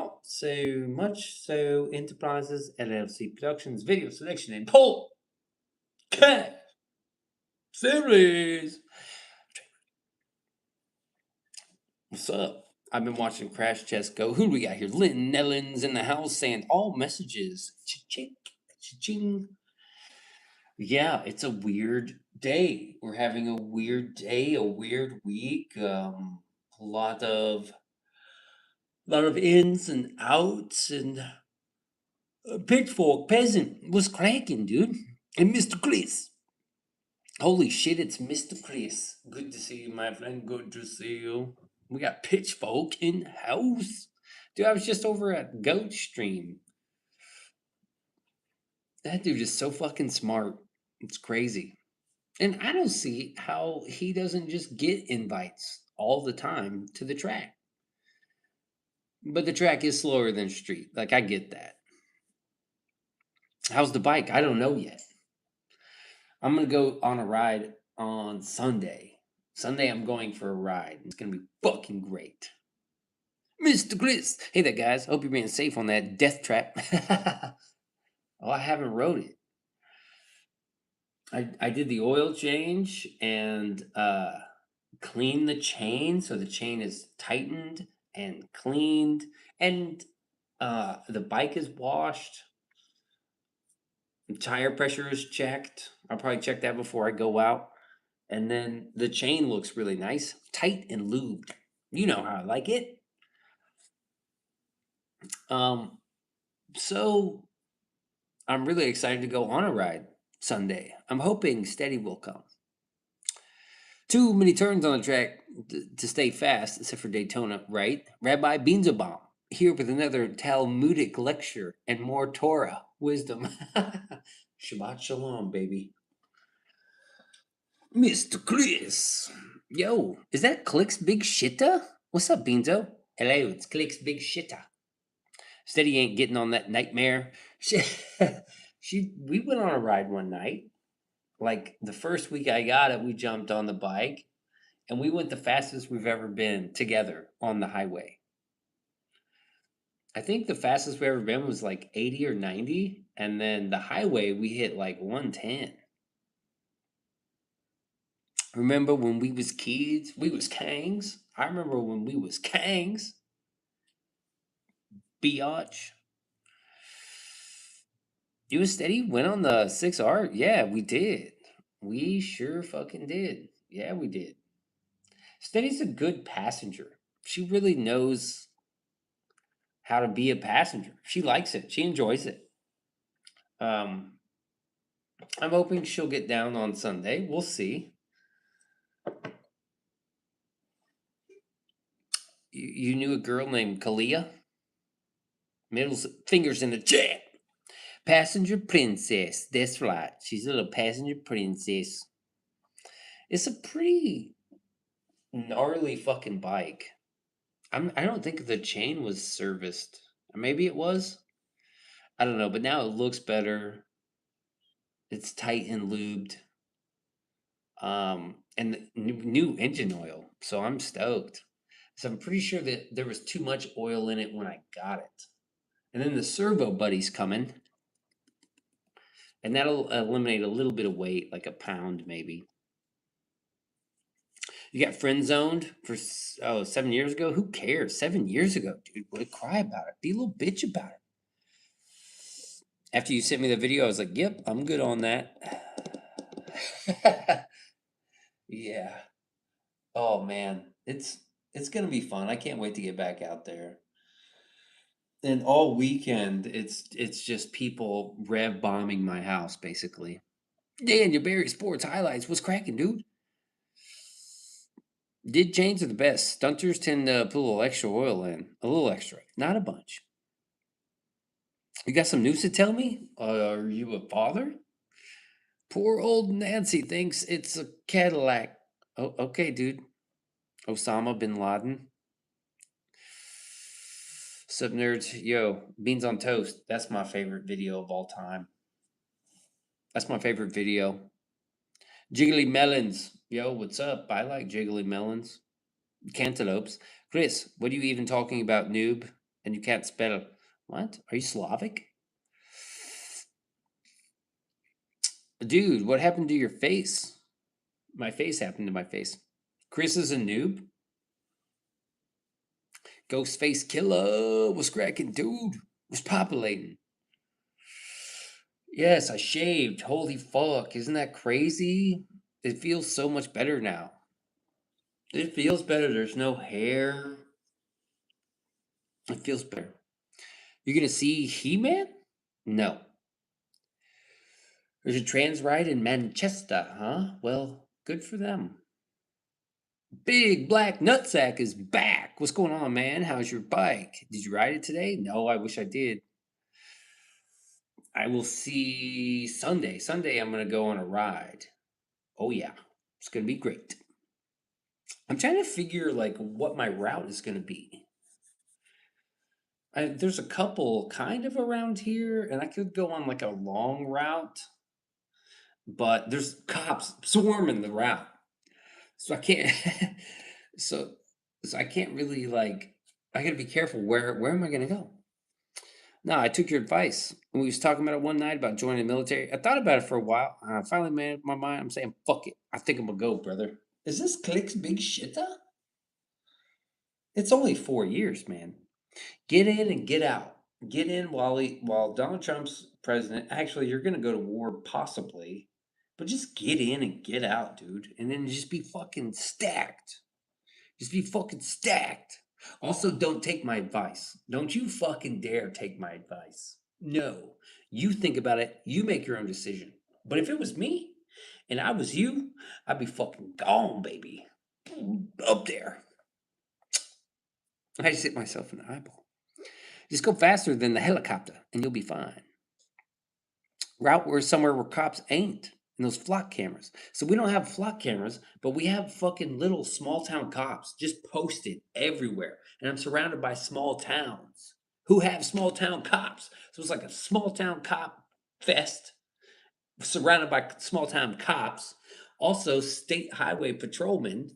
about so much so Enterprises LLC Productions video selection and poll series. What's up? I've been watching Crash Test Go. Who do we got here? Lynn Nellens in the house saying all messages. Cha-ching, cha-ching. Yeah, it's a weird day. We're having a weird day, a weird week. A lot of ins and outs, and Pitchfork Peasant was cracking, dude. And Mr. Chris. Holy shit, it's Mr. Chris. Good to see you, my friend. Good to see you. We got Pitchfork in house. Dude, I was just over at Goat Stream. That dude is so fucking smart. It's crazy. And I don't see how he doesn't just get invites all the time to the track. But the track is slower than street. Like, I get that. How's the bike? I don't know yet. I'm going to go on a ride on Sunday. Sunday, I'm going for a ride. It's going to be fucking great. Mr. Chris. Hey there, guys. Hope you're being safe on that death trap. Oh, I haven't rode it. I did the oil change and cleaned the chain. So the chain is tightened and cleaned. And the bike is washed. Tire pressure is checked. I'll probably check that before I go out. And then the chain looks really nice, tight and lubed. You know how I like it. So I'm really excited to go on a ride Sunday. I'm hoping Steady will come. Too many turns on the track to stay fast, except for Daytona, right? Rabbi Beanso here with another Talmudic lecture and more Torah wisdom. Shabbat shalom, baby. Mr. Chris. Yo, is that Click's Big Shitta? What's up, Beanso? Hello, it's Click's Big Shitta. Steady ain't getting on that nightmare. We went on a ride one night. Like the first week I got it, we jumped on the bike and we went the fastest we've ever been together on the highway. I think the fastest we ever been was like 80 or 90. And then the highway, we hit like 110. Remember when we was kids? We was kangs. I remember when we was kangs. Biatch. You and Steady went on the 6R? Yeah, we did. We sure fucking did. Yeah, we did. Steady's a good passenger. She really knows how to be a passenger. She likes it. She enjoys it. I'm hoping she'll get down on Sunday. We'll see. You knew a girl named Kalia? Middle fingers in the chat. Passenger princess. That's right. She's a little passenger princess. It's a pretty gnarly fucking bike. I don't think the chain was serviced. Maybe it was. I don't know, but now it looks better. It's tight and lubed. And new engine oil. So I'm stoked. So I'm pretty sure that there was too much oil in it when I got it. And then the servo buddy's coming. And that'll eliminate a little bit of weight, like a pound maybe. You got friend zoned for 7 years ago? Who cares? 7 years ago, dude. Would cry about it. Be a little bitch about it. After you sent me the video, I was like, yep, I'm good on that. Yeah. Oh man. It's gonna be fun. I can't wait to get back out there. And all weekend it's just people rev bombing my house, basically. Dan, your Barry Sports highlights. What's cracking, dude? Did chains are the best. Stunters tend to put a little extra oil in. A little extra. Not a bunch. You got some news to tell me? Are you a father? Poor old Nancy thinks it's a Cadillac. Oh, okay, dude. Osama bin Laden. Sup, nerds? Yo, Beans on Toast. That's my favorite video of all time. That's my favorite video. Jiggly Melons. Yo, what's up? I like Jiggly Melons. Cantaloupes. Chris, what are you even talking about, noob? and you can't spell. What? Are you Slavic? Dude, what happened to your face? My face happened to my face. Chris is a noob. Ghostface Killer was cracking, dude. Was populating. Yes, I shaved. Holy fuck. Isn't that crazy? It feels so much better now. It feels better. There's no hair. It feels better. You're gonna see He-Man? No. There's a trans ride in Manchester, huh? Well, good for them. Big Black Nutsack is back. What's going on, man? How's your bike? Did you ride it today? No, I wish I did. I will see Sunday. Sunday, I'm going to go on a ride. Oh, yeah. It's going to be great. I'm trying to figure, like, what my route is going to be. There's a couple kind of around here, and I could go on, like, a long route, but there's cops swarming the route. So I can't, so, so I can't really, like, I got to be careful. Where am I going to go? No, I took your advice. We was talking about it one night about joining the military. I thought about it for a while. And I finally made up my mind. I'm saying, fuck it. I think I'm gonna go, brother. Is this Click's big shitta? It's only 4 years, man. Get in and get out. Get in while Donald Trump's president. Actually, you're gonna go to war possibly, but just get in and get out, dude. And then just be fucking stacked. Just be fucking stacked. Also, don't take my advice. Don't you fucking dare take my advice. No. You think about it. You make your own decision. But if it was me and I was you, I'd be fucking gone, baby. Up there. I just hit myself in the eyeball. Just go faster than the helicopter and you'll be fine. Route where somewhere where cops ain't. And those flock cameras. So we don't have flock cameras, but we have fucking little small town cops just posted everywhere. And I'm surrounded by small towns who have small town cops. So it's like a small town cop fest surrounded by small town cops. Also, state highway patrolmen.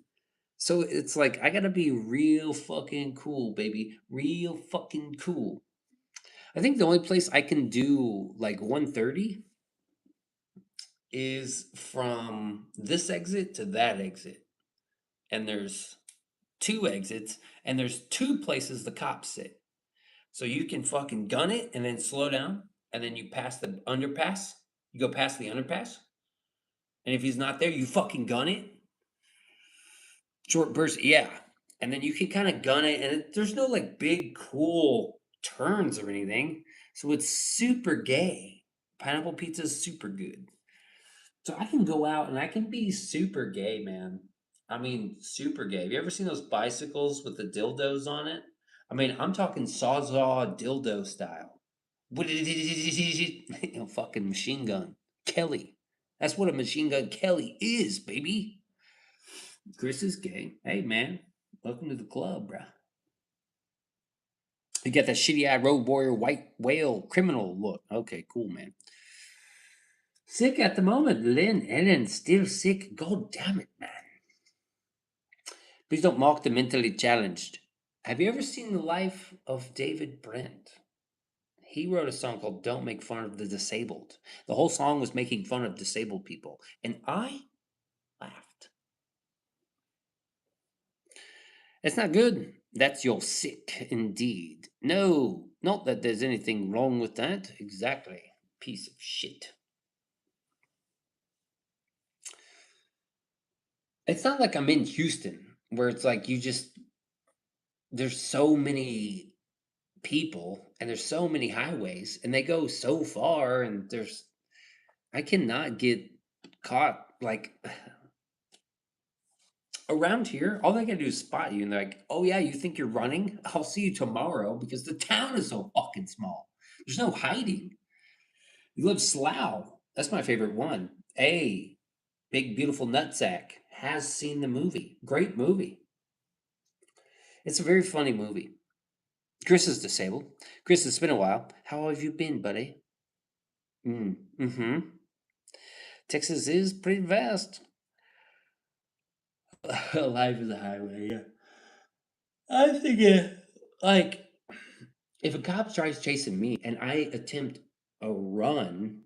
So it's like I gotta be real fucking cool, baby. Real fucking cool. I think the only place I can do like 130 is from this exit to that exit. And there's two exits, and there's two places the cops sit. So you can fucking gun it and then slow down, and then you pass the underpass. You go past the underpass. And if he's not there, you fucking gun it. Short burst, yeah. And then you can kind of gun it, and there's no like big cool turns or anything. So it's super gay. Pineapple pizza is super good. So I can go out and I can be super gay, man. I mean, super gay. Have you ever seen those bicycles with the dildos on it? I mean, I'm talking sawzall dildo style. Fucking machine gun Kelly. That's what a machine gun Kelly is, baby. Chris is gay. Hey, man, welcome to the club, bruh. You got that shitty eye road warrior white whale criminal look. Okay, cool, man. Sick at the moment, Lynn. Ellen still sick. God damn it, man. Please don't mock the mentally challenged. Have you ever seen the life of David Brent? He wrote a song called Don't Make Fun of the Disabled. The whole song was making fun of disabled people. And I laughed. It's not good. That's your sick indeed. No, not that there's anything wrong with that. Exactly. Piece of shit. It's not like I'm in Houston where it's like you just, there's so many people and there's so many highways and they go so far and there's, I cannot get caught like around here. All they gotta do is spot you and they're like, oh yeah, you think you're running? I'll see you tomorrow because the town is so fucking small. There's no hiding. You live Slough. That's my favorite one. A Big Beautiful Nutsack has seen the movie. Great movie. It's a very funny movie. Chris is disabled. Chris, it's been a while. How have you been, buddy? Mm-hmm. Texas is pretty vast. Life is a highway, yeah. I think like If a cop tries chasing me and I attempt a run,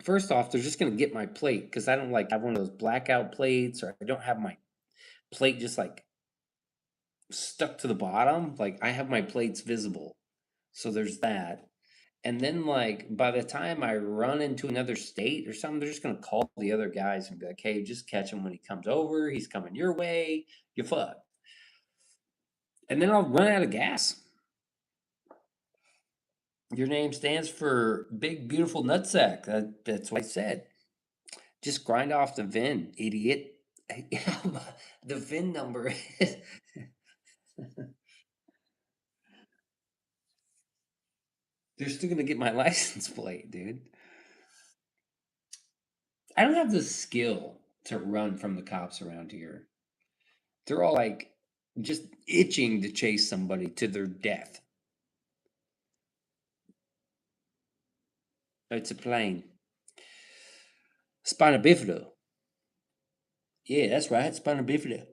first off, they're just gonna get my plate because I don't like have one of those blackout plates, or I don't have my plate just like stuck to the bottom. Like I have my plates visible. So there's that. And then like by the time I run into another state or something, they're just gonna call the other guys and be like, hey, just catch him when he comes over. He's coming your way. You fuck. And then I'll run out of gas. Your name stands for big beautiful nutsack. That's what I said. Just grind off the VIN, idiot. The VIN number is they're still gonna get my license plate, dude. I don't have the skill to run from the cops around here. They're all like just itching to chase somebody to their death. It's a plane. Spina bifida. Yeah, that's right. Spina bifida.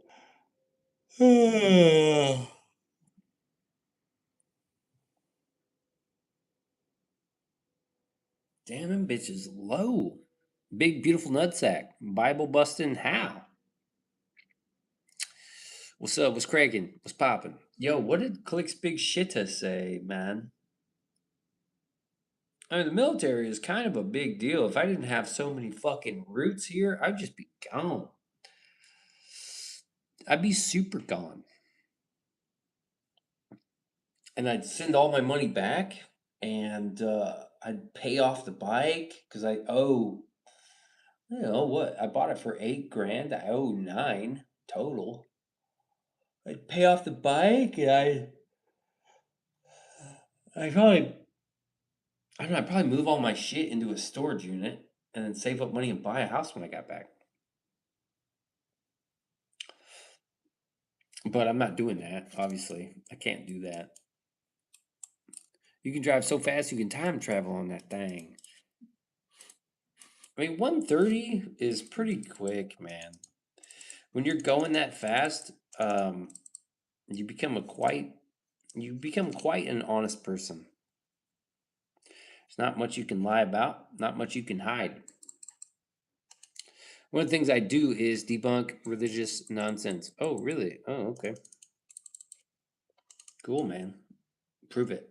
Damn, them bitches low. Big beautiful nutsack. Bible busting how? What's up? What's cracking? What's popping? Yo, what did Click's Big Shitta say, man? I mean, the military is kind of a big deal. If I didn't have so many fucking roots here, I'd just be gone. I'd be super gone. And I'd send all my money back and I'd pay off the bike because I owe, I don't know what, I bought it for 8 grand. I owe nine total. I'd pay off the bike and I probably, I don't know, I'd probably move all my shit into a storage unit and then save up money and buy a house when I got back. But I'm not doing that, obviously. I can't do that. You can drive so fast you can time travel on that thing. I mean, 130 is pretty quick, man. When you're going that fast, um, you become a quite you become quite an honest person. There's not much you can lie about, not much you can hide. One of the things I do is debunk religious nonsense. Oh, really? Oh, okay. Cool, man. Prove it.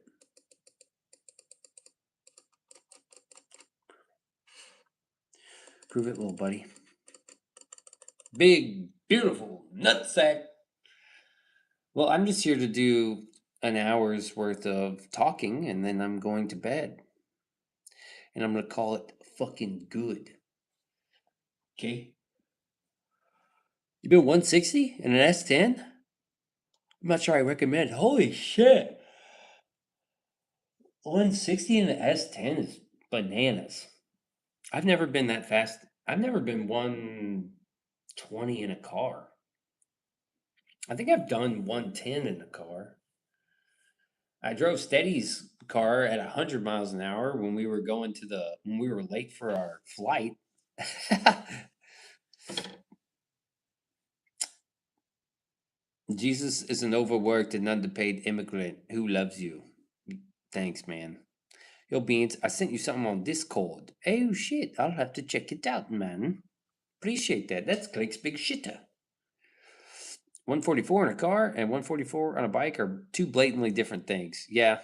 Prove it, little buddy. Big, beautiful nutsack. Well, I'm just here to do an hour's worth of talking and then I'm going to bed. And I'm going to call it fucking good. Okay? You been 160 in an S10? I'm not sure I recommend. Holy shit. 160 in an S10 is bananas. I've never been that fast. I've never been 120 in a car. I think I've done 110 in a car. I drove Steady's car at 100 miles an hour when we were when we were late for our flight. Jesus is an overworked and underpaid immigrant who loves you. Thanks, man. Yo, Beans, I sent you something on Discord. Oh, shit. I'll have to check it out, man. Appreciate that. That's Click's Big Shitter. 144 in a car and 144 on a bike are two blatantly different things. Yeah.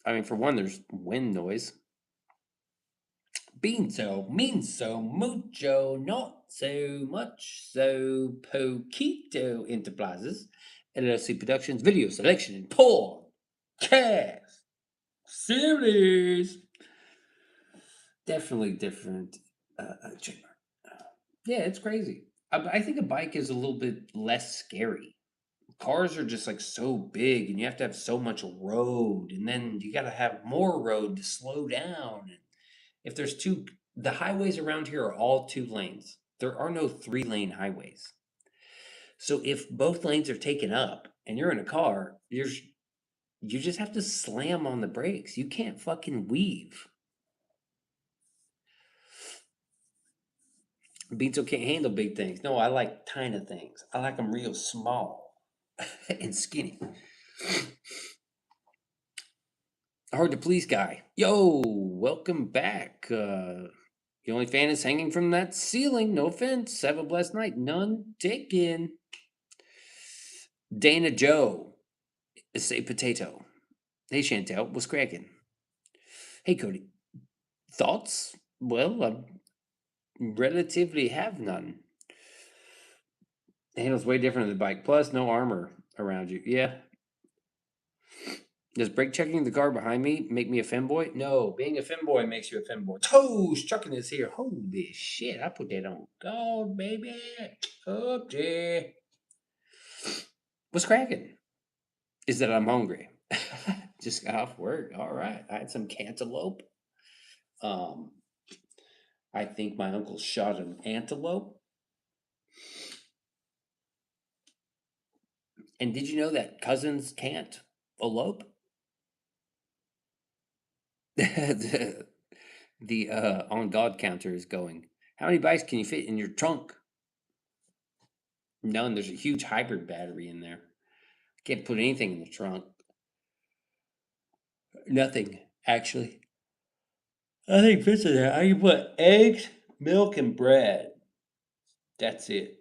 I mean, for one, there's wind noise. Beanso means so mucho, not so much, so poquito enterprises. LLC Productions, video selection and porn. Cast. Series. Definitely different. Trademark. Yeah, it's crazy. I think a bike is a little bit less scary. Cars are just like so big and you have to have so much road and then you got to have more road to slow down. And if there's the highways around here are all 2 lanes. There are no 3-lane highways. So if both lanes are taken up and you're in a car, you just have to slam on the brakes. You can't fucking weave. Beanso can't handle big things. No, I like tiny things. I like them real small and skinny. Hard to please guy. Yo, welcome back. The only fan is hanging from that ceiling. No offense. Have a blessed night. None taken. Dana Joe. Say potato. Hey Chantel, what's cracking? Hey Cody. Thoughts? Well, I relatively have none. The handle's way different than the bike. Plus, no armor around you. Yeah. Does brake checking the car behind me make me a femboy? No, being a femboy makes you a femboy. Toes chucking is here. Holy shit! I put that on God, baby. Up there. What's cracking? Is that I'm hungry. Just got off work. All right. I had some cantaloupe. Um, I think my uncle shot an antelope. And did you know that cousins can't elope? the the on God counter is going. How many bikes can you fit in your trunk? None. There's a huge hybrid battery in there. Can't put anything in the trunk. Nothing, actually. Nothing fits in there. I can put eggs, milk, and bread. That's it.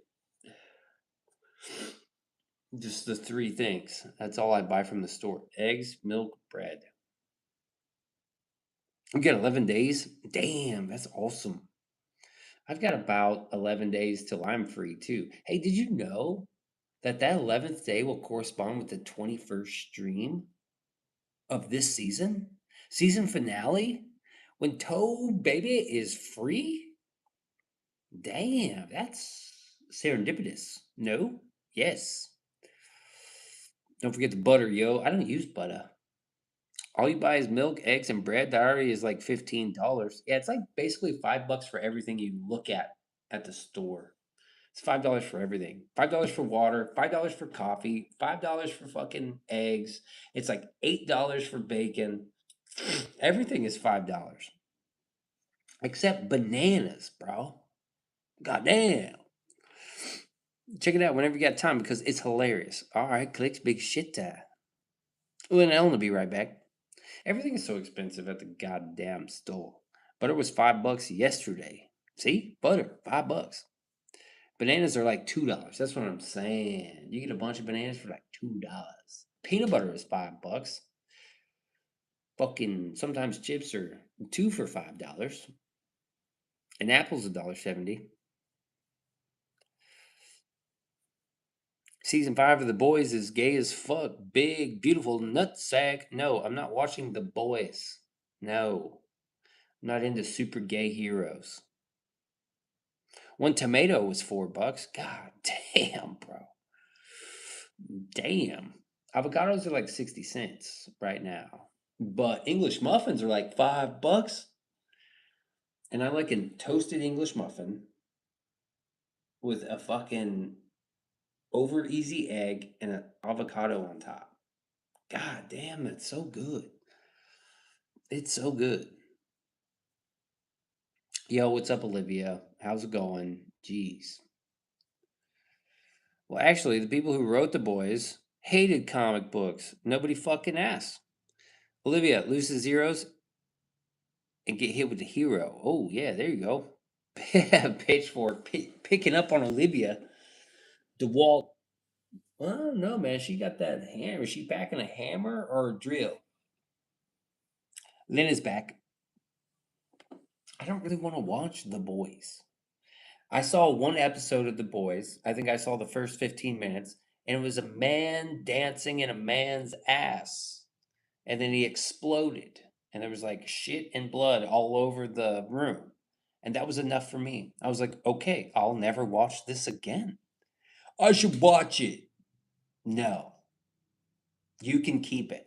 Just the three things. That's all I buy from the store: eggs, milk, bread. We got 11 days. Damn, that's awesome. I've got about 11 days till I'm free too. Hey, did you know that that 11th day will correspond with the 21st stream of this season? Season finale? When Toe Baby is free? Damn, that's serendipitous. No? Yes. Don't forget the butter, yo. I don't use butter. All you buy is milk, eggs, and bread. That already is like $15. Yeah, it's like basically $5 for everything you look at the store. It's $5 for everything. $5 for water, $5 for coffee, $5 for fucking eggs. It's like $8 for bacon. Everything is $5. Except bananas, bro. Goddamn. Check it out whenever you got time because it's hilarious. All right, clicks, big shit time. Well, and Ellen will be right back. Everything is so expensive at the goddamn store. Butter was $5 yesterday. See? Butter, $5. Bananas are like $2. That's what I'm saying. You get a bunch of bananas for like $2. Peanut butter is $5. Fucking sometimes chips are two for $5. An apple's $1.70. Season 5 of The Boys is gay as fuck. Big, beautiful nutsack. No, I'm not watching The Boys. No, I'm not into super gay heroes. One tomato was $4. God damn, bro. Damn. Avocados are like 60 cents right now. But English muffins are like $5. And I like a toasted English muffin with a fucking over easy egg and an avocado on top. God damn, that's so good. It's so good. Yo, what's up, Olivia? How's it going? Jeez. Well, actually, the people who wrote The Boys hated comic books. Nobody fucking asked. Olivia loses zeros and get hit with the hero. Oh, yeah, there you go. Pitchfork picking up on Olivia. DeWalt. I don't know, man. She got that hammer. Is she packing a hammer or a drill? Lynn is back. I don't really want to watch The Boys. I saw one episode of The Boys. I think I saw the first 15 minutes, and it was a man dancing in a man's ass. And then he exploded, and there was like shit and blood all over the room. And that was enough for me. I was like, okay, I'll never watch this again. I should watch it. No, you can keep it.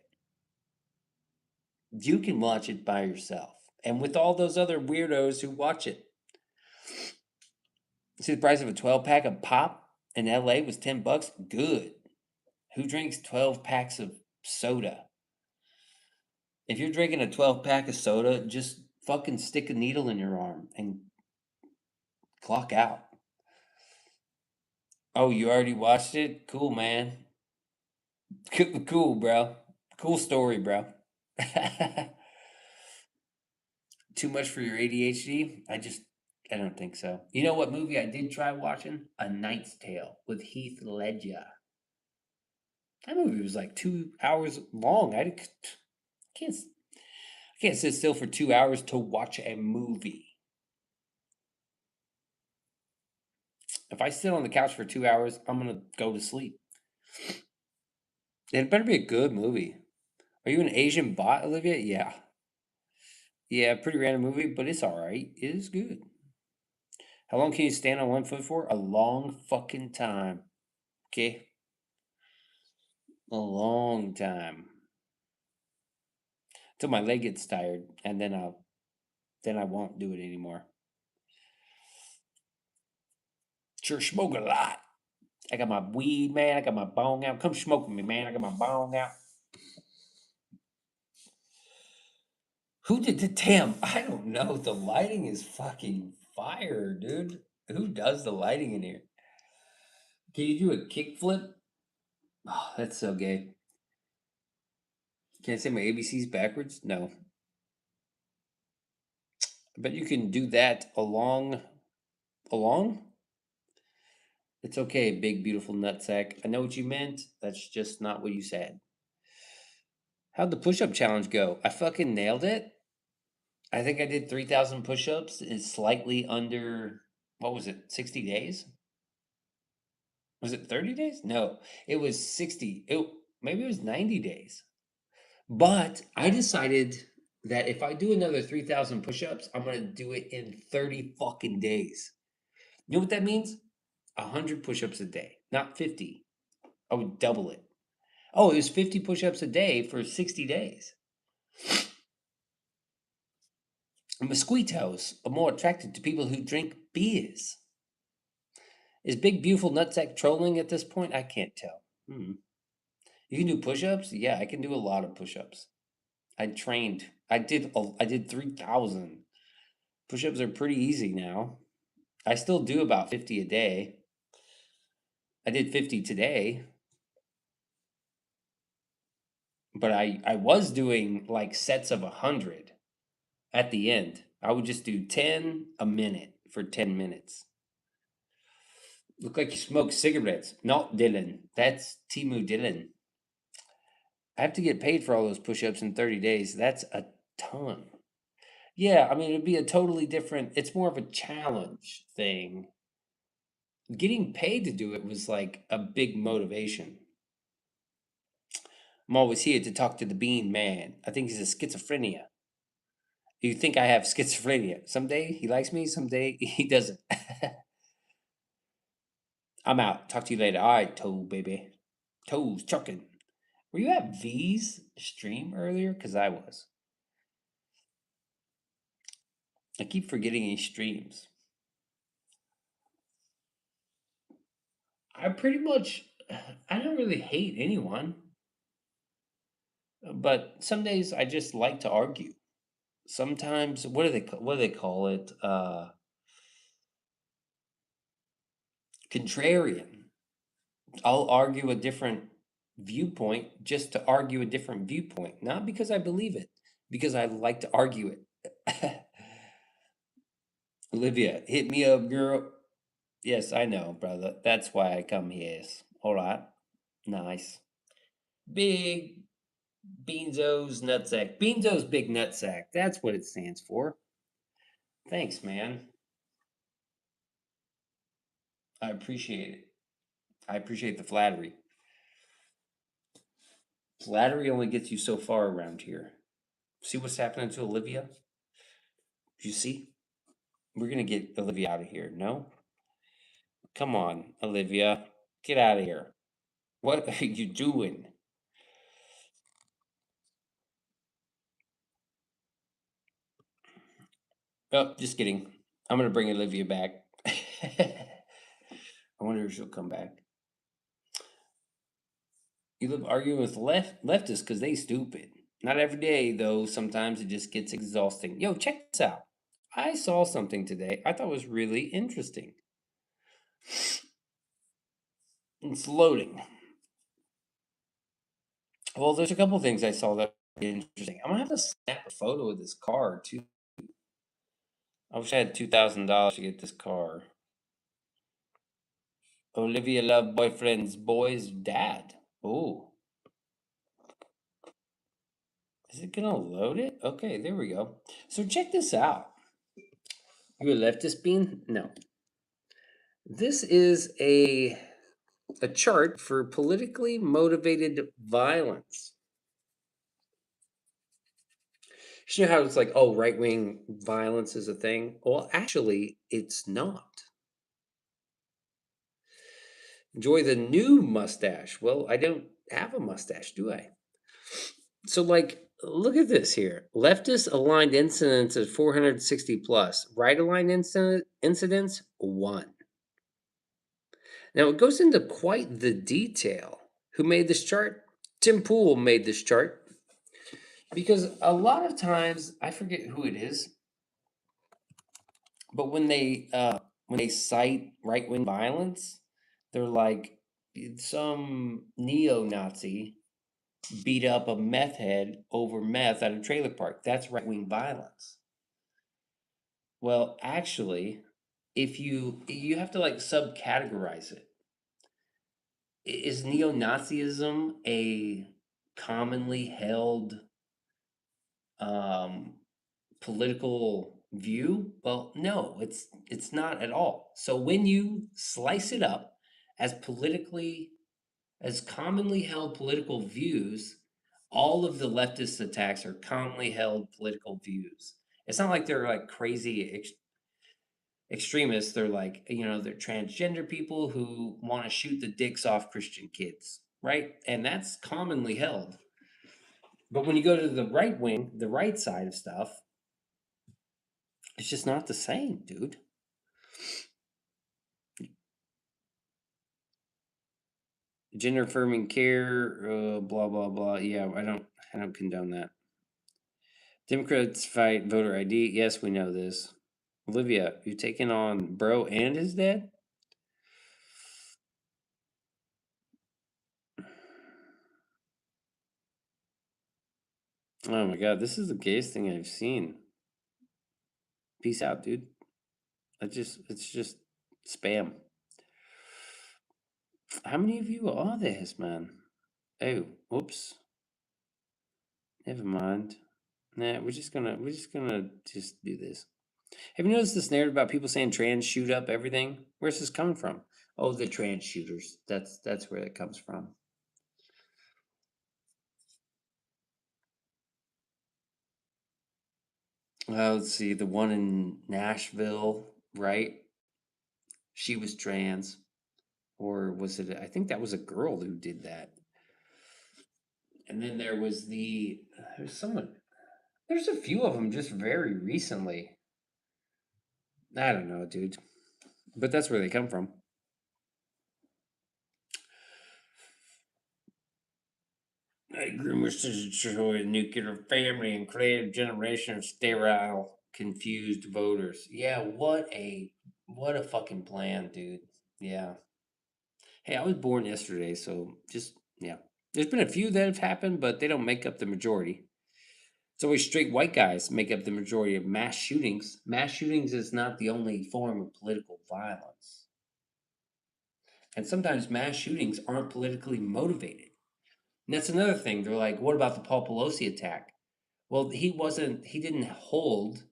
You can watch it by yourself. And with all those other weirdos who watch it. See, the price of a 12 pack of pop in LA was $10. Good. Who drinks 12 packs of soda? If you're drinking a 12 pack of soda, just fucking stick a needle in your arm and clock out. Oh, you already watched it? Cool, man. Cool, bro. Cool story, bro. Too much for your ADHD? I don't think so. You know what movie I did try watching? A Knight's Tale with Heath Ledger. That movie was like 2 hours long. Can't I can't sit still for 2 hours to watch a movie. If I sit on the couch for 2 hours, I'm gonna go to sleep. It better be a good movie. Are you an Asian bot, Olivia? Yeah. Yeah, pretty random movie, but it's alright. It is good. How long can you stand on one foot for? A long fucking time. Okay? A long time. Till my leg gets tired, and then I won't do it anymore. Sure smoke a lot. I got my weed, man. I got my bong out. Come smoke with me, man. I got my bong out. Who did the damn? I don't know. The lighting is fucking fire, dude. Who does the lighting in here? Can you do a kickflip? Oh, that's so gay. Can I say my ABCs backwards? No. But you can do that along? It's okay, big beautiful nutsack. I know what you meant. That's just not what you said. How'd the push-up challenge go? I fucking nailed it. I think I did 3,000 push-ups in slightly under, what was it, 60 days? Was it 30 days? No, it was 60. Maybe it was 90 days. But I decided that if I do another 3,000 push-ups, I'm going to do it in 30 fucking days. You know what that means? 100 push-ups a day, not 50. I would double it. Oh, it was 50 push-ups a day for 60 days. Mosquitoes are more attracted to people who drink beers. Is Big Beautiful Nutsack trolling at this point? I can't tell. You can do push-ups? Yeah, I can do a lot of push-ups. I trained. I did 3,000. Push-ups are pretty easy now. I still do about 50 a day. I did 50 today, but I was doing like sets of 100 at the end. I would just do 10 a minute for 10 minutes. Look like you smoke cigarettes. Not Dylan. That's Timu Dylan. I have to get paid for all those push-ups in 30 days. That's a ton. Yeah, I mean, it'd be a totally different, it's more of a challenge thing. Getting paid to do it was like a big motivation. I'm always here to talk to the Bean Man. I think he's a schizophrenia. You think I have schizophrenia? Someday he likes me, someday he doesn't. I'm out. Talk to you later. All right, toe baby. Toes chucking. Were you at V's stream earlier? Because I was. I keep forgetting he streams. I pretty much, I don't really hate anyone, but some days I just like to argue. Sometimes, what do they call it? Contrarian. I'll argue a different viewpoint just to argue a different viewpoint, not because I believe it, because I like to argue it. Olivia, hit me up, girl. Yes, I know, brother. That's why I come here. All right. Nice. Big Beanso's nutsack. Beanso's big nutsack. That's what it stands for. Thanks, man. I appreciate it. I appreciate the flattery. Flattery only gets you so far around here. See what's happening to Olivia? You see? We're gonna get Olivia out of here. No? Come on, Olivia. Get out of here. What are you doing? Oh, just kidding. I'm gonna bring Olivia back. I wonder if she'll come back. You live arguing with leftists because they stupid. Not every day though. Sometimes it just gets exhausting. Yo, check this out. I saw something today I thought was really interesting. It's loading. Well, there's a couple things I saw that interesting. I'm gonna have to snap a photo of this car too. I wish I had $2,000 to get this car. Olivia Love boyfriend's boy's dad. Oh, is it gonna load it? Okay, there we go. So check this out. You a leftist bean? No. This is a chart for politically motivated violence. You know how it's like, oh, right wing violence is a thing? Well, actually, it's not. Enjoy the new mustache. Well, I don't have a mustache, do I? So, like, look at this here. Leftist aligned incidents at 460 plus. Right aligned incidents, one. Now, it goes into quite the detail. Who made this chart? Tim Pool made this chart because a lot of times, I forget who it is, but when they cite right wing violence, they're like some neo Nazi beat up a meth head over meth at a trailer park. That's right wing violence. Well, actually, if you have to like subcategorize it. Is neo Nazism a commonly held um, political view? Well, no, it's not at all. So when you slice it up as politically as commonly held political views, all of the leftist attacks are commonly held political views. It's not like they're like crazy extremists. They're like, they're transgender people who want to shoot the dicks off Christian kids, right? And that's commonly held. But when you go to the right wing, the right side of stuff, it's just not the same, dude. Gender affirming care, blah blah blah. Yeah, I don't condone that. Democrats fight voter ID. Yes, we know this. Olivia, you taking on bro and his dad? Oh my god, this is the gayest thing I've seen. Peace out, dude. It's just spam. How many of you are this, man? Oh, whoops. Never mind. Nah, we're just gonna just do this. Have you noticed this narrative about people saying trans shoot up everything? Where's this coming from? Oh, the trans shooters. That's where it comes from. Let's see, the one in Nashville, right? She was trans, or was it? I think that was a girl who did that. And then there's someone. There's a few of them just very recently. I don't know, dude, but that's where they come from. Groomers to destroy a nuclear family and create a generation of sterile, confused voters. Yeah, what a fucking plan, dude. Yeah. Hey, I was born yesterday, so just yeah. There's been a few that have happened, but they don't make up the majority. It's always straight white guys make up the majority of mass shootings. Mass shootings is not the only form of political violence. And sometimes mass shootings aren't politically motivated. And that's another thing. They're like, what about the Paul Pelosi attack? Well, he didn't hold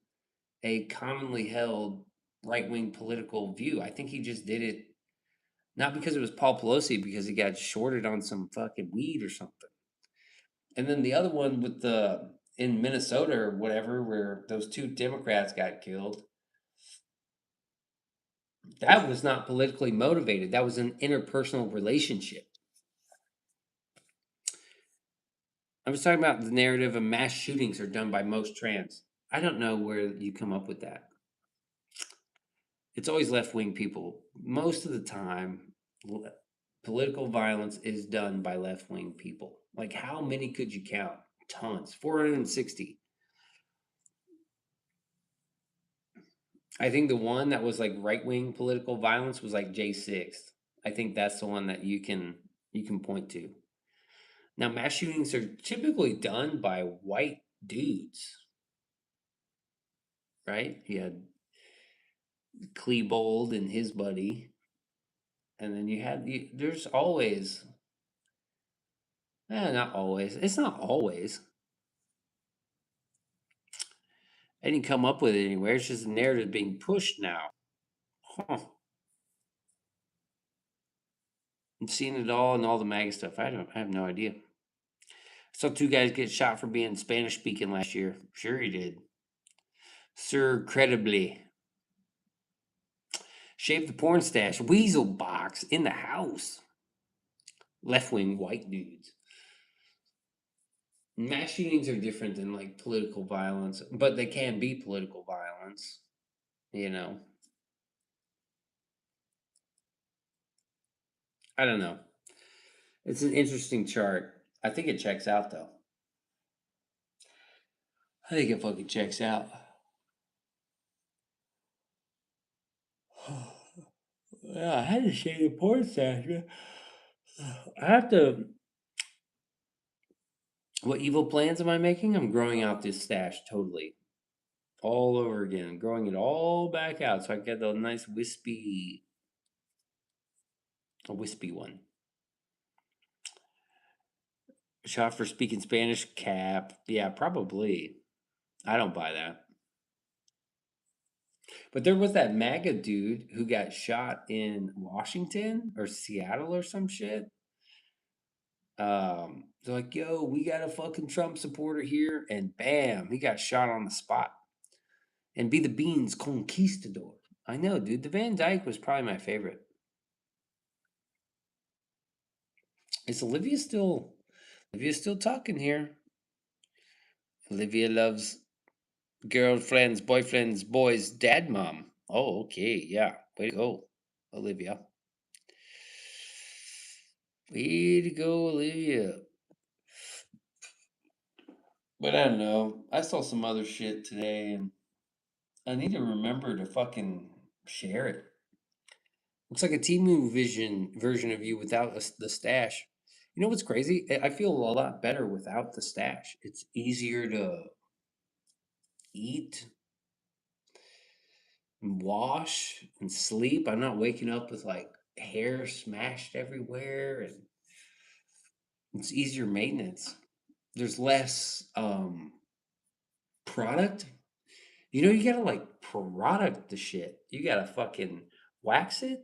a commonly held right wing political view. I think he just did it not because it was Paul Pelosi, because he got shorted on some fucking weed or something. And then the other one with the in Minnesota or whatever, where those two Democrats got killed, that was not politically motivated. That was an interpersonal relationship. I was talking about the narrative of mass shootings are done by most trans. I don't know where you come up with that. It's always left wing people. Most of the time, political violence is done by left wing people. Like, how many could you count? Tons. 460. I think the one that was like right wing political violence was like J6. I think that's the one that you can point to. Now, mass shootings are typically done by white dudes, right? You had Klebold and his buddy, and then there's always, not always. It's not always. I didn't come up with it anywhere. It's just a narrative being pushed now. Huh. I'm seeing it all and all the MAGA stuff. I have no idea. Saw two guys get shot for being Spanish speaking last year. Sure he did. Sir credibly. Shaved the porn stash. Weasel box in the house. Left wing white dudes. Mass shootings are different than like political violence, but they can be political violence, you know. I don't know. It's an interesting chart. I think it checks out though. I think it fucking checks out. Yeah, I had to shave the porn stash. I have to. What evil plans am I making? I'm growing out this stash totally. All over again. Growing it all back out so I get a nice a wispy one. Shot for speaking Spanish cap. Yeah, probably. I don't buy that. But there was that MAGA dude who got shot in Washington or Seattle or some shit. They're like, yo, we got a fucking Trump supporter here, and bam, he got shot on the spot. And be the Beans conquistador. I know, dude. The Van Dyke was probably my favorite. Is Olivia still talking here? Olivia loves girlfriends, boyfriends, boys, dad, mom. Oh, okay, yeah. Way to go, Olivia. Way to go, Olivia. But I don't know. I saw some other shit today, and I need to remember to fucking share it. Looks like a Timu Vision version of you without the stash. You know what's crazy? I feel a lot better without the stash. It's easier to eat and wash and sleep. I'm not waking up with like hair smashed everywhere, and it's easier maintenance. There's less product. You know, you gotta like product the shit. You gotta fucking wax it.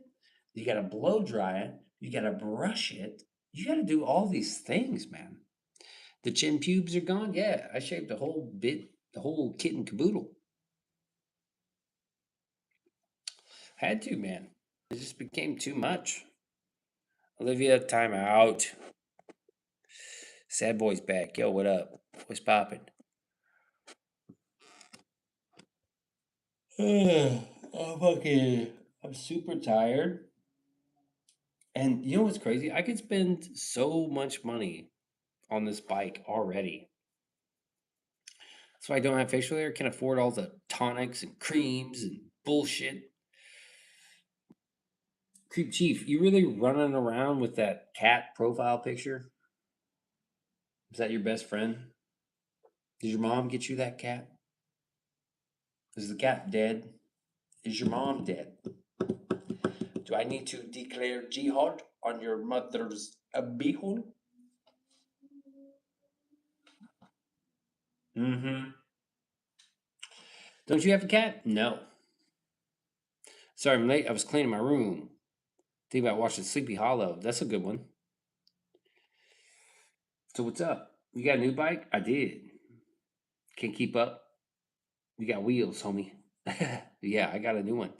You gotta blow dry it. You gotta brush it. You gotta do all these things, man. The chin pubes are gone. Yeah, I shaved the whole kit and caboodle. Had to, man. It just became too much. Olivia, time out. Sad boy's back. Yo, what up? What's poppin'? I'm super tired. And you know what's crazy? I could spend so much money on this bike already. So I don't have facial hair, can afford all the tonics and creams and bullshit. Creep Chief, you really running around with that cat profile picture? Is that your best friend? Did your mom get you that cat? Is the cat dead? Is your mom dead? Do I need to declare jihad on your mother's beehole? Mm-hmm. Don't you have a cat? No. Sorry, I'm late. I was cleaning my room. Think about watching Sleepy Hollow. That's a good one. So what's up? You got a new bike? I did. Can't keep up. You got wheels, homie. Yeah, I got a new one.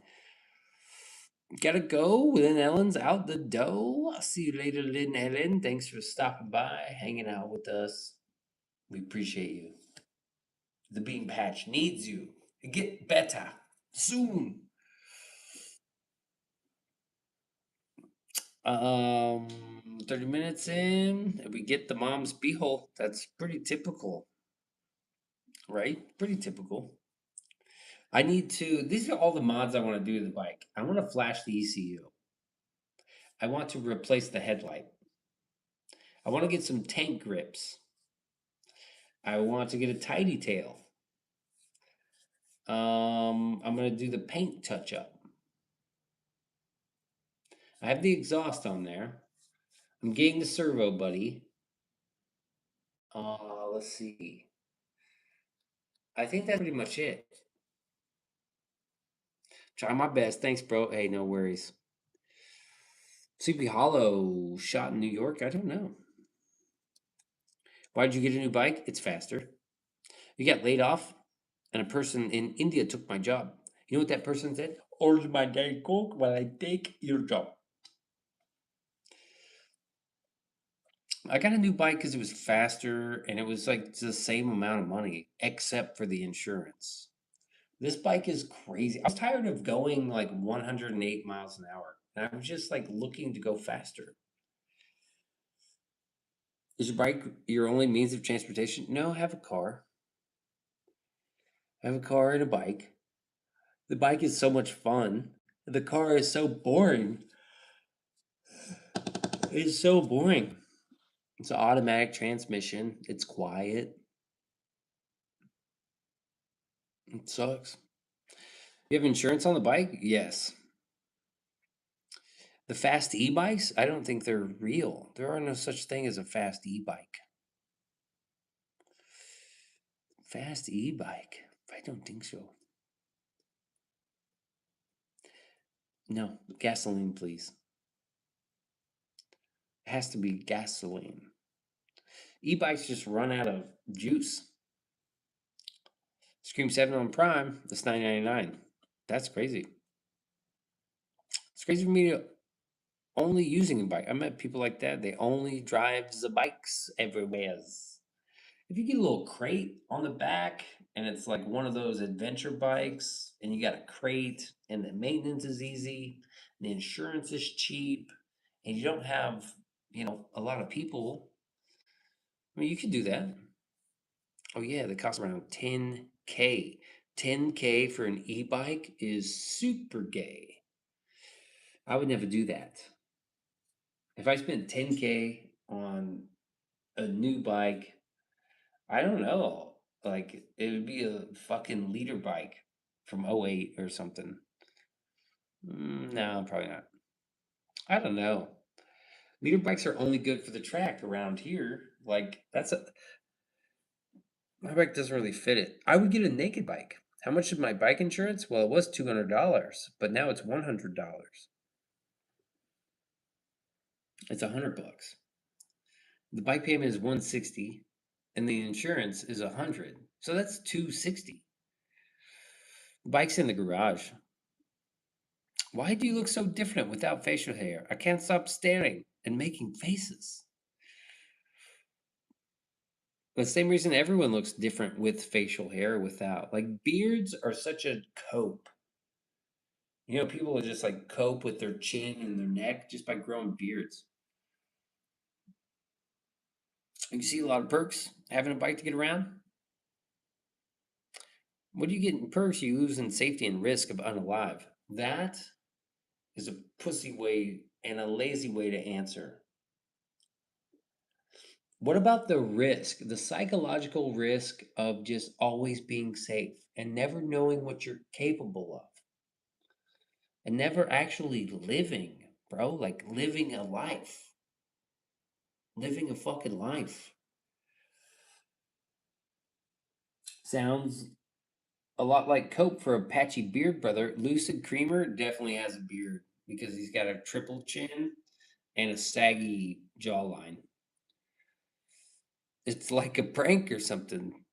Gotta go. Lynn Ellen's out the door. I'll see you later, Lynn Ellen. Thanks for stopping by, hanging out with us. We appreciate you. The Bean Patch needs you. Get better soon. Um, 30 minutes in, we get the mom's beehole. That's pretty typical, right? Pretty typical. I need to, these are all the mods I want to do to the bike. I want to flash the ECU. I want to replace the headlight. I want to get some tank grips. I want to get a tidy tail. I'm gonna do the paint touch up. I have the exhaust on there. I'm getting the servo buddy. Let's see. I think that's pretty much it. Try my best. Thanks, bro. Hey, no worries. Sleepy Hollow shot in New York. I don't know. Why did you get a new bike? It's faster. You got laid off, and a person in India took my job. You know what that person said? Order my Diet Coke while I take your job. I got a new bike because it was faster and it was like the same amount of money, except for the insurance. This bike is crazy. I was tired of going like 108 miles an hour, and I was just like looking to go faster. Is your bike your only means of transportation? No, I have a car. I have a car and a bike. The bike is so much fun. The car is so boring. It's so boring. It's an automatic transmission. It's quiet. It sucks. You have insurance on the bike? Yes. The fast e-bikes? I don't think they're real. There are no such thing as a fast e-bike. Fast e-bike? I don't think so. No, gasoline, please. It has to be gasoline. E-bikes just run out of juice. Scream 7 on Prime, that's $9.99. That's crazy. It's crazy for me to only using a bike. I met people like that. They only drive the bikes everywhere. If you get a little crate on the back and it's like one of those adventure bikes and you got a crate and the maintenance is easy, the insurance is cheap, and you don't have, a lot of people, I mean, you could do that. Oh yeah, they cost around 10K. 10K for an e-bike is super gay. I would never do that. If I spent 10K on a new bike, I don't know. Like it would be a fucking leader bike from '08 or something. No, probably not. I don't know. Leader bikes are only good for the track around here. Like that's a my bike doesn't really fit it. I would get a naked bike. How much is my bike insurance? Well, it was $200, but now it's $100. It's $100. The bike payment is 160, and the insurance is 100. So that's 260. The bike's in the garage. Why do you look so different without facial hair? I can't stop staring and making faces. The same reason everyone looks different with facial hair or without. Like beards are such a cope. People will just like cope with their chin and their neck just by growing beards. You see a lot of perks having a bike to get around. What do you get in perks? You lose in safety and risk of unalive. That is a pussy way and a lazy way to answer. What about the risk, the psychological risk of just always being safe and never knowing what you're capable of and never actually living, bro? Like living a life, living a fucking life. Sounds a lot like Cope for a patchy beard brother. Lucid Creamer definitely has a beard because he's got a triple chin and a saggy jawline. It's like a prank or something.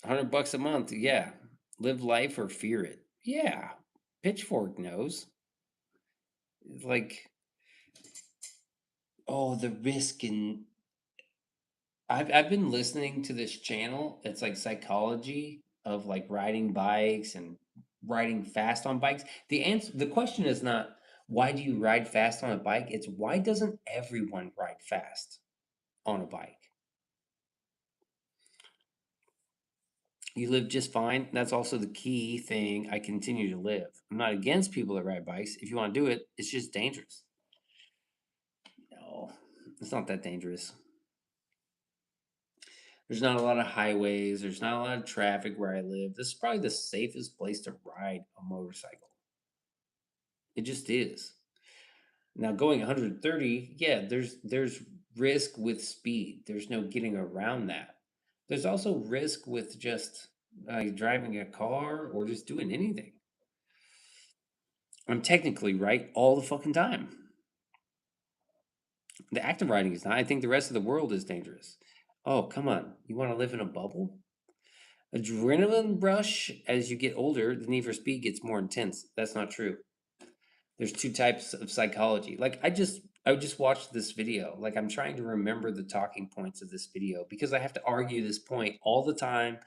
$100 a month, yeah. Live life or fear it. Yeah. Pitchfork knows. Like, oh, the risk and I've been listening to this channel. It's like psychology of like riding bikes and riding fast on bikes. The question is not why do you ride fast on a bike? It's why doesn't everyone ride fast on a bike? You live just fine. That's also the key thing. I continue to live. I'm not against people that ride bikes. If you want to do it, it's just dangerous. No. It's not that dangerous. There's not a lot of highways. There's not a lot of traffic where I live. This is probably the safest place to ride a motorcycle. It just is. Now going 130, yeah, there's risk with speed. There's no getting around that. There's also risk with just driving a car or just doing anything. I'm technically right all the fucking time. The act of riding is not. I think the rest of the world is dangerous. Oh, come on. You want to live in a bubble? Adrenaline rush as you get older, the need for speed gets more intense. That's not true. There's two types of psychology. Like I just watched this video. Like I'm trying to remember the talking points of this video because I have to argue this point all the time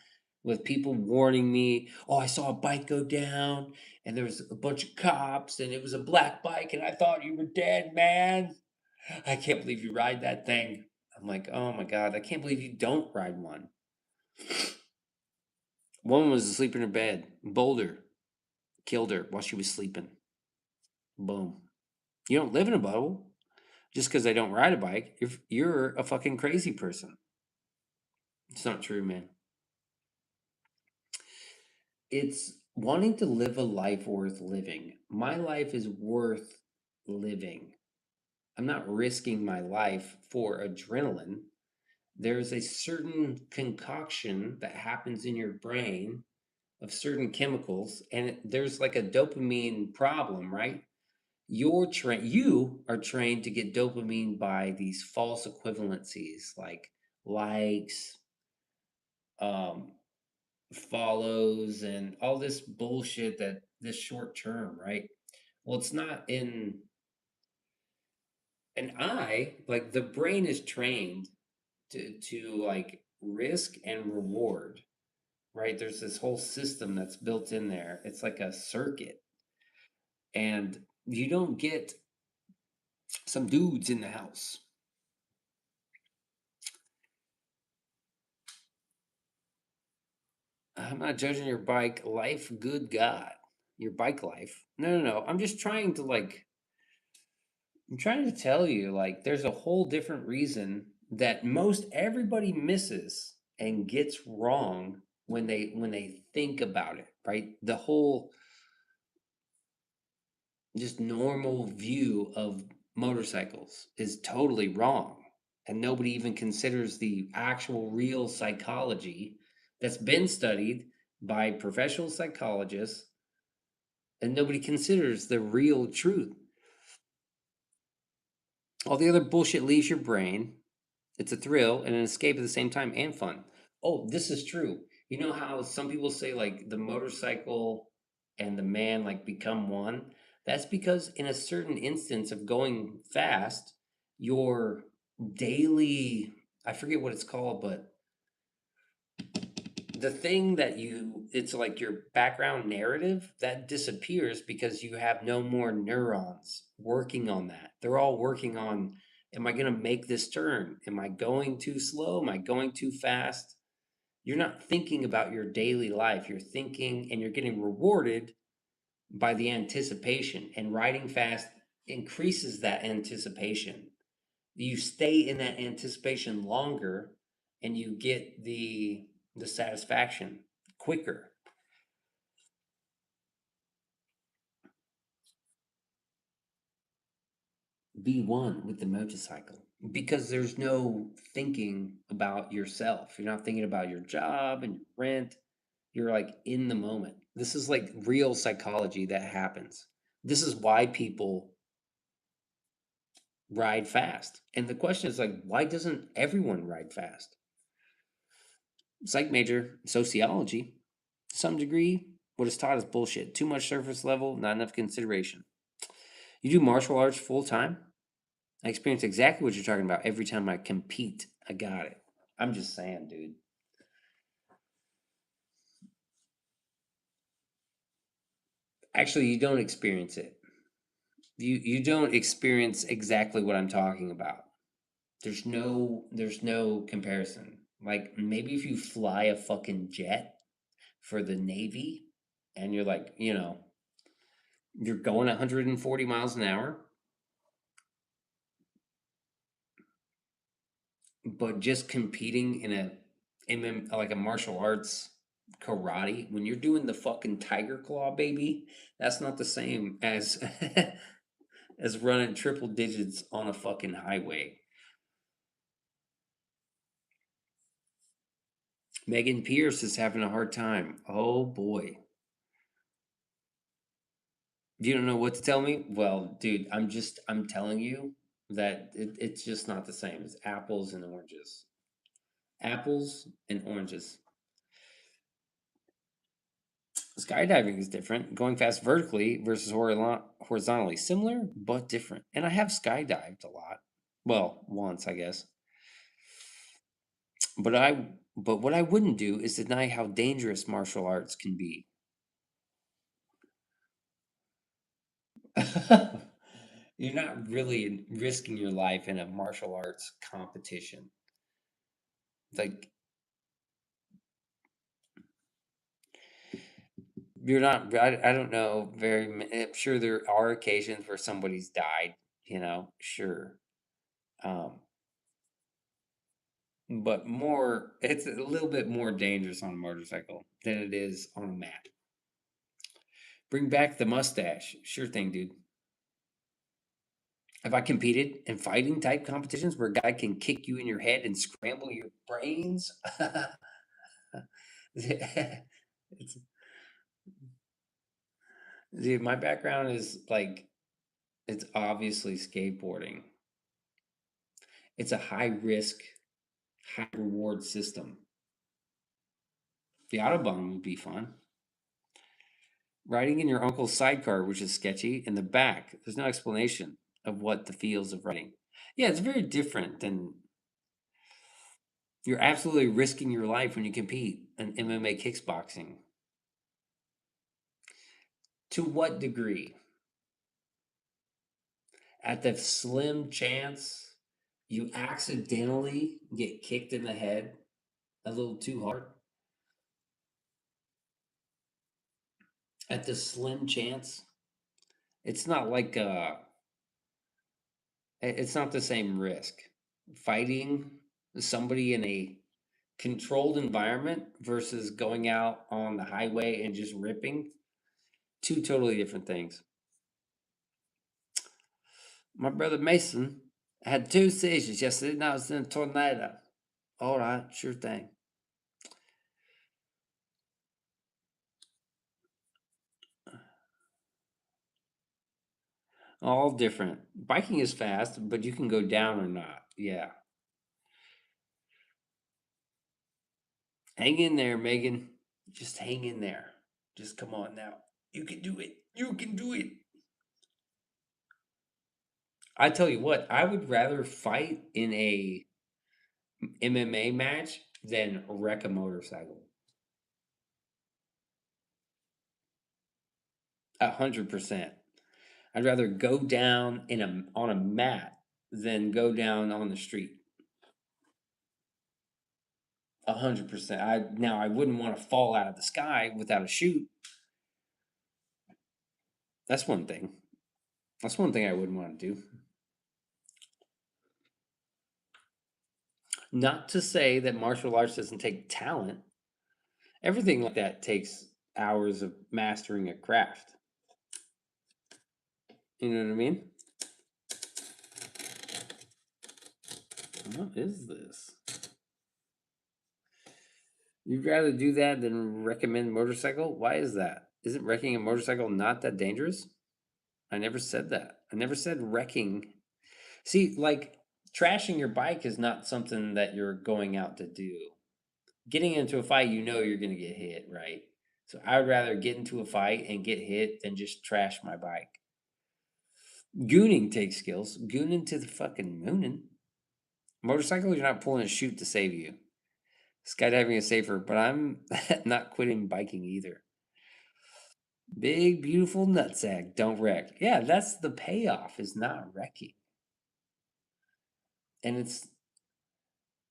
with people warning me, "Oh, I saw a bike go down and there was a bunch of cops and it was a black bike and I thought you were dead, man. I can't believe you ride that thing." I'm like, "Oh my god, I can't believe you don't ride one." Woman was asleep in her bed. Boulder killed her while she was sleeping. Boom. You don't live in a bubble. Just because I don't ride a bike, you're a fucking crazy person. It's not true, man. It's wanting to live a life worth living. My life is worth living. I'm not risking my life for adrenaline. There's a certain concoction that happens in your brain of certain chemicals, and there's like a dopamine problem, right? You are trained to get dopamine by these false equivalencies like likes, um, follows, and all this bullshit that this short term, right? Well, it's not in an eye, like the brain is trained to like risk and reward, right? There's this whole system that's built in there. It's like a circuit. And you don't get some dudes in the house. I'm not judging your bike life, good God. Your bike life. No, no, no. I'm just trying to like I'm trying to tell you like there's a whole different reason that most everybody misses and gets wrong when they think about it, right? The whole just normal view of motorcycles is totally wrong. And nobody even considers the actual real psychology that's been studied by professional psychologists, and nobody considers the real truth. All the other bullshit leaves your brain. It's a thrill and an escape at the same time and fun. Oh, this is true. You know how some people say like the motorcycle and the man like become one? That's because in a certain instance of going fast, your daily, I forget what it's called, but the thing that it's like your background narrative that disappears because you have no more neurons working on that. They're all working on, am I going to make this turn? Am I going too slow? Am I going too fast? You're not thinking about your daily life. You're thinking and you're getting rewarded by the anticipation, and riding fast increases that anticipation. You stay in that anticipation longer and you get the satisfaction quicker. Be one with the motorcycle because there's no thinking about yourself. You're not thinking about your job and your rent. You're like in the moment. This is like real psychology that happens. This is why people ride fast. And the question is like, why doesn't everyone ride fast? Psych major, sociology, to some degree, what is taught is bullshit. Too much surface level, not enough consideration. You do martial arts full time? I experience exactly what you're talking about every time I compete. I got it. I'm just saying, dude. Actually, you don't experience it. You don't experience exactly what I'm talking about. There's no comparison. Like maybe if you fly a fucking jet for the Navy and you're like, you're going 140 miles an hour, but just competing in a like a martial arts karate, when you're doing the fucking tiger claw, baby, that's not the same as as running triple digits on a fucking highway. Megan Pierce is having a hard time. Oh boy. You don't know what to tell me? Well, dude, I'm telling you that it's just not the same. It's apples and oranges. Apples and oranges. Skydiving is different. Going fast vertically versus horizontally, similar but different. And I have skydived a lot. Well, once, I guess. But what I wouldn't do is deny how dangerous martial arts can be. You're not really risking your life in a martial arts competition. Like you're not. I don't know very. I'm sure there are occasions where somebody's died. Sure. Um, but more, it's a little bit more dangerous on a motorcycle than it is on a mat. Bring back the mustache. Sure thing, dude. Have I competed in fighting type competitions where a guy can kick you in your head and scramble your brains? It's, dude, my background is like, it's obviously skateboarding. It's a high risk, high reward system. The Autobahn would be fun. Riding in your uncle's sidecar, which is sketchy, in the back, there's no explanation of what the feels of riding. Yeah, it's very different than you're absolutely risking your life when you compete in MMA kickboxing. To what degree? At the slim chance you accidentally get kicked in the head a little too hard, at the slim chance, it's not like it's not the same risk. Fighting somebody in a controlled environment versus going out on the highway and just ripping, two totally different things. My brother Mason had two seizures yesterday and I was in a tornado. All right, sure thing. All different. Biking is fast, but you can go down or not. Yeah. Hang in there, Megan. Just hang in there. Just come on now. You can do it. You can do it. I tell you what, I would rather fight in a MMA match than wreck a motorcycle. 100%. I'd rather go down in a on a mat than go down on the street. 100%. I wouldn't want to fall out of the sky without a chute. That's one thing. That's one thing I wouldn't want to do. Not to say that martial arts doesn't take talent. Everything like that takes hours of mastering a craft. You know what I mean? What is this? You'd rather do that than recommend motorcycle? Why is that? Isn't wrecking a motorcycle not that dangerous? I never said that. I never said wrecking. See, like trashing your bike is not something that you're going out to do. Getting into a fight, you know you're going to get hit, right? So I would rather get into a fight and get hit than just trash my bike. Gooning takes skills. Gooning to the fucking moonin'. Motorcycle, you're not pulling a chute to save you. Skydiving is safer, but I'm not quitting biking either. Big, beautiful nutsack. Don't wreck. Yeah, that's the payoff, is not wrecking. And it's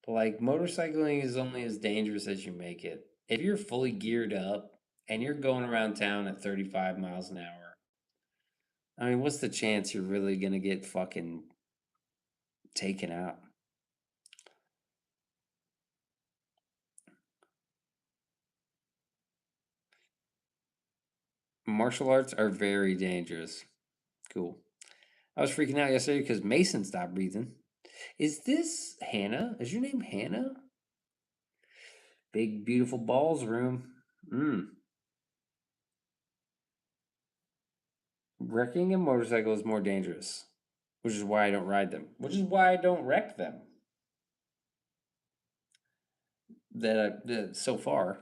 like motorcycling is only as dangerous as you make it. If you're fully geared up and you're going around town at 35 miles an hour, I mean, what's the chance you're really going to get fucking taken out? martial arts are very dangerous. Cool. I was freaking out yesterday because Mason stopped breathing. Is this Hannah? Is your name Hannah? Big, beautiful balls room. Mm. Wrecking a motorcycle is more dangerous, which is why I don't ride them, which is why I don't wreck them. That so far,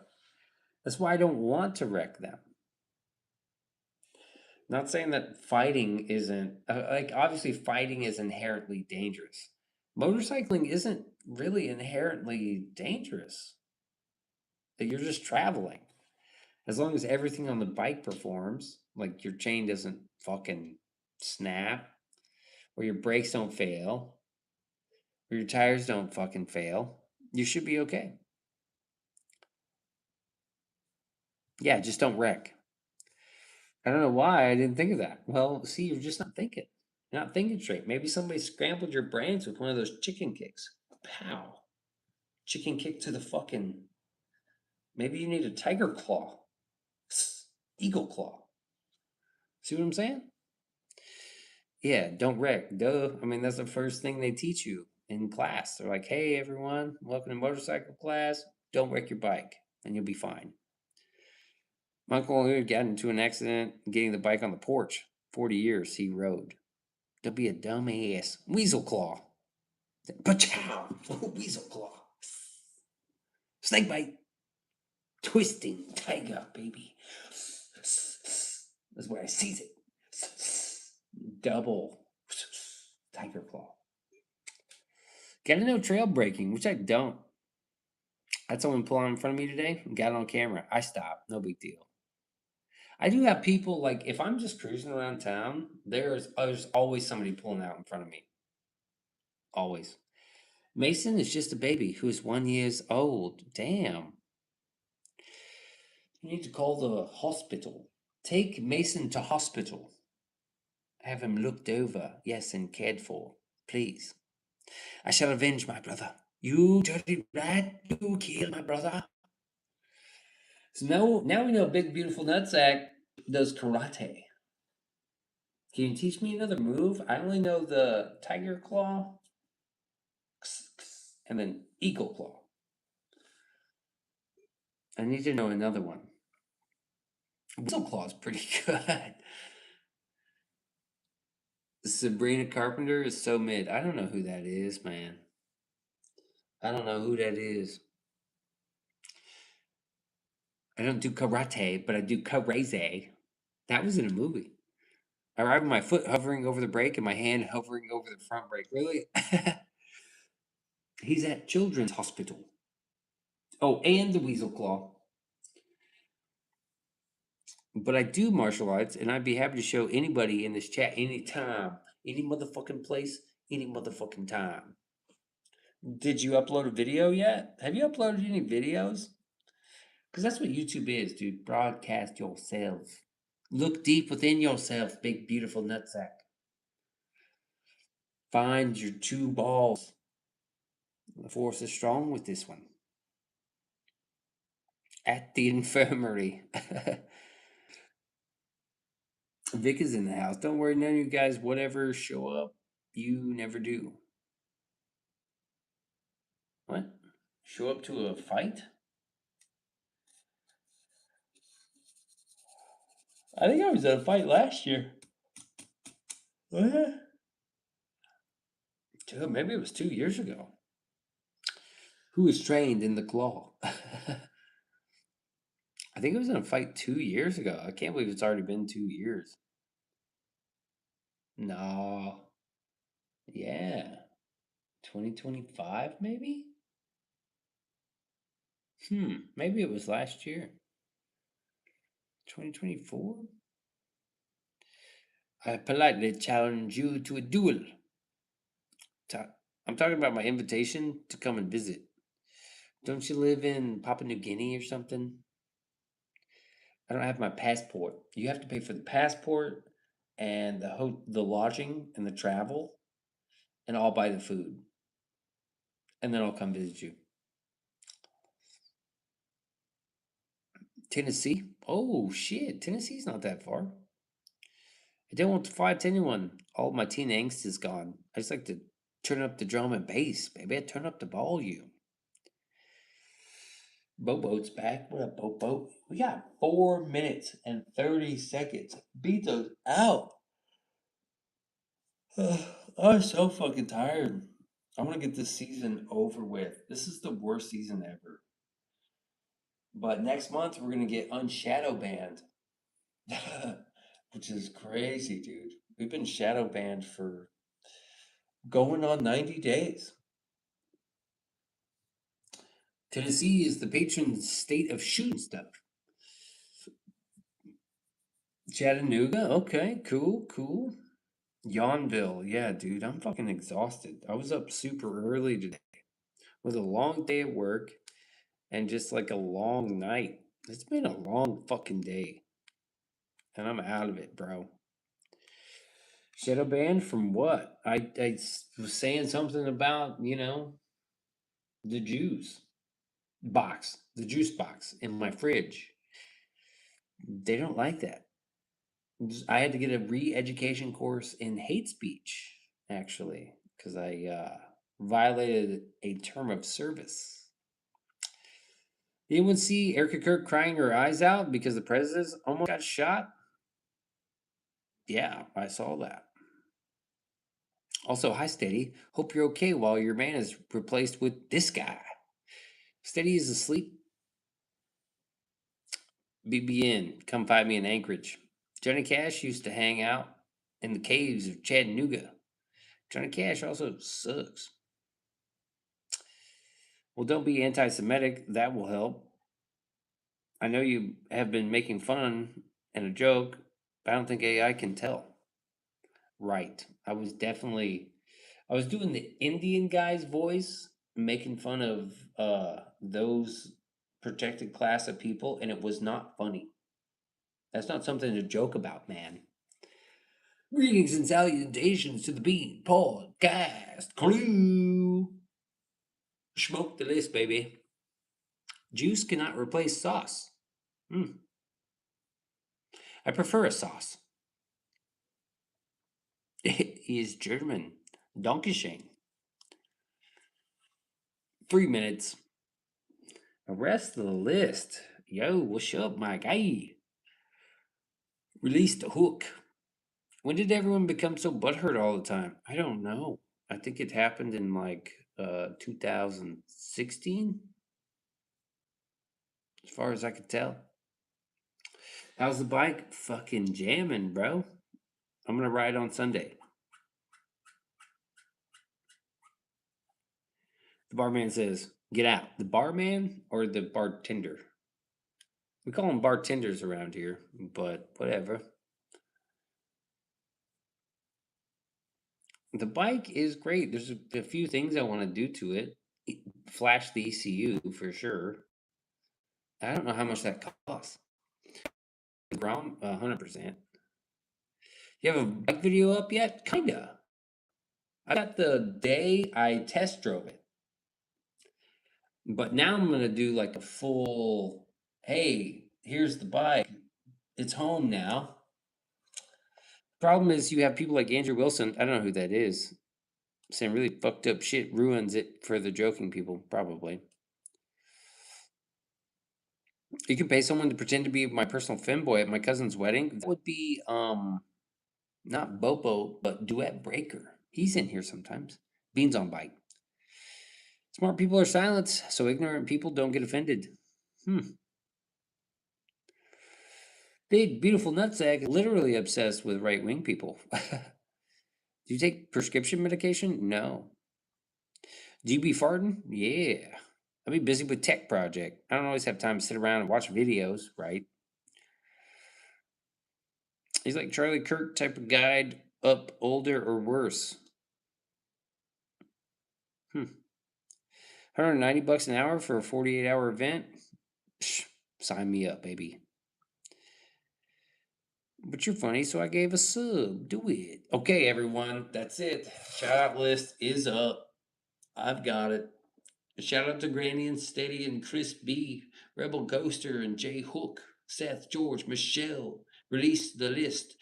that's why I don't want to wreck them. Not saying that fighting isn't like obviously fighting is inherently dangerous. Motorcycling isn't really inherently dangerous. You're just traveling. As long as everything on the bike performs, like your chain doesn't fucking snap, or your brakes don't fail, or your tires don't fucking fail, you should be okay. Yeah, just don't wreck. I don't know why I didn't think of that. Well, see, you're just not thinking. You're not thinking straight. Maybe somebody scrambled your brains with one of those chicken kicks. Pow. Chicken kick to the fucking. Maybe you need a tiger claw. Eagle claw. See what I'm saying? Yeah, don't wreck. Duh. I mean, that's the first thing they teach you in class. They're like, hey, everyone, welcome to motorcycle class. Don't wreck your bike, and you'll be fine. My uncle here got into an accident getting the bike on the porch. 40 years he rode. Don't be a dumbass. Weasel claw. Pachow! Weasel claw. Snake bite. Twisting tiger, baby. That's where I seize it. Double tiger claw. Gotta know trail braking, which I don't. I had someone pull on in front of me today and got it on camera. I stopped. No big deal. I do have people like if I'm just cruising around town, there's always somebody pulling out in front of me. Always. Mason is just a baby who is 1 year old. Damn. You need to call the hospital. Take Mason to hospital. Have him looked over, yes, and cared for. Please. I shall avenge my brother. You dirty rat, you killed my brother. So now we know Big Beautiful Nutsack does karate. Can you teach me another move? I only know the tiger claw and then eagle claw. I need to know another one. Whistle claw is pretty good. Sabrina Carpenter is so mid. I don't know who that is, man. I don't know who that is. I don't do karate, but I do karate. That was in a movie. I ride with my foot hovering over the brake and my hand hovering over the front brake. Really? He's at Children's Hospital. Oh, and the Weasel Claw. But I do martial arts, and I'd be happy to show anybody in this chat anytime, any motherfucking place, any motherfucking time. Did you upload a video yet? Have you uploaded any videos? Because that's what YouTube is, dude. Broadcast yourself. Look deep within yourself, big, beautiful nutsack. Find your two balls. The force is strong with this one. At the infirmary. Vic is in the house. Don't worry, none of you guys, whatever, show up. You never do. What? Show up to a fight? I think I was at a fight last year. What? Dude, maybe it was 2 years ago. Who was trained in the claw? I think it was in a fight 2 years ago. I can't believe it's already been 2 years. No. Yeah. 2025, maybe? Maybe it was last year. 2024? I politely challenge you to a duel. I'm talking about my invitation to come and visit. Don't you live in Papua New Guinea or something? I don't have my passport. You have to pay for the passport and the lodging and the travel, and I'll buy the food. And then I'll come visit you. Tennessee. Oh shit, Tennessee's not that far. I don't want to fight anyone. All my teen angst is gone. I just like to turn up the drum and bass, baby. Turn up the volume. Bobo's back. What up, Bobo? We got 4 minutes and 30 seconds. Beat those out. I'm so fucking tired. I want to get this season over with. This is the worst season ever. But next month we're gonna get unshadow banned, which is crazy, dude. We've been shadow banned for going on 90 days. Tennessee is the patron state of shooting stuff. Chattanooga, okay, cool, cool. Yawnville, yeah, dude, I'm fucking exhausted. I was up super early today with a long day at work and just like a long night. It's been a long fucking day, and I'm out of it, bro. Shadow banned from what? Was saying something about, the the juice box in my fridge. They don't like that. I had to get a re-education course in hate speech, actually, because I violated a term of service. Anyone see Erica Kirk crying her eyes out because the president almost got shot? Yeah, I saw that. Also, hi Steady. Hope you're okay while your man is replaced with this guy. Steady is asleep. BBN, come find me in Anchorage. Johnny Cash used to hang out in the caves of Chattanooga. Johnny Cash also sucks. Well, don't be anti Semitic. That will help. I know you have been making fun and a joke, but I don't think AI can tell. Right. I was doing the Indian guy's voice, making fun of those protected class of people, and it was not funny. That's not something to joke about, man. Greetings and salutations to the Bean Podcast crew. Smoke the list, baby. Juice cannot replace sauce. I prefer a sauce. It is German. Dankeschön. 3 minutes. The rest of the list. Yo, what's up, my guy? Release the hook. When did everyone become so butthurt all the time? I don't know. I think it happened in like 2016, as far as I could tell. How's the bike? Fucking jamming, bro. I'm gonna ride on Sunday. The barman says, "Get out." The barman or the bartender? We call them bartenders around here, but whatever. The bike is great. There's a few things I want to do to it. Flash the ECU for sure. I don't know how much that costs. Ground 100%. You have a bike video up yet? Kinda. I got the day I test drove it. But now I'm gonna do like a full, hey, here's the bike. It's home now. Problem is you have people like Andrew Wilson, I don't know who that is, saying really fucked up shit ruins it for the joking people, probably. You can pay someone to pretend to be my personal femboy at my cousin's wedding. That would be not Bopo, but Duet Breaker. He's in here sometimes. Beans on bike. Smart people are silenced, so ignorant people don't get offended. Big, beautiful nutsack is literally obsessed with right wing people. Do you take prescription medication? No. Do you be farting? Yeah. I be busy with tech project. I don't always have time to sit around and watch videos, right? He's like Charlie Kirk type of guide, up, older, or worse. 190 bucks an hour for a 48-hour event? Psh, sign me up, baby. But you're funny, so I gave a sub. Do it. Okay, everyone, that's it. Shout out list is up. I've got it. Shout out to Granny and Steady and Chris B. Rebel Ghoster and J Hook, Seth, George, Michelle. Release the list.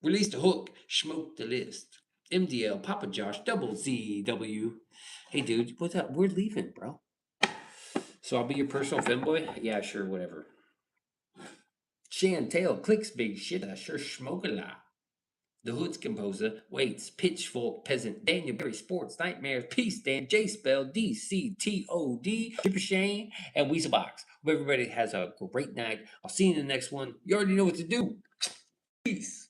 Release the hook. Smoke the list. MDL, Papa Josh, Double ZW. Hey, dude, what's up? We're leaving, bro. So I'll be your personal femboy? Yeah, sure, whatever. Chantel, clicks big shit. I sure smoke a lot. The Hood's composer, Waits, Pitchfork, Peasant, Daniel Berry, Sports, Nightmares, Peace, Dan, J Spell, DCTOD, Chipper Shane, and Weasel Box. Hope everybody has a great night. I'll see you in the next one. You already know what to do. Peace.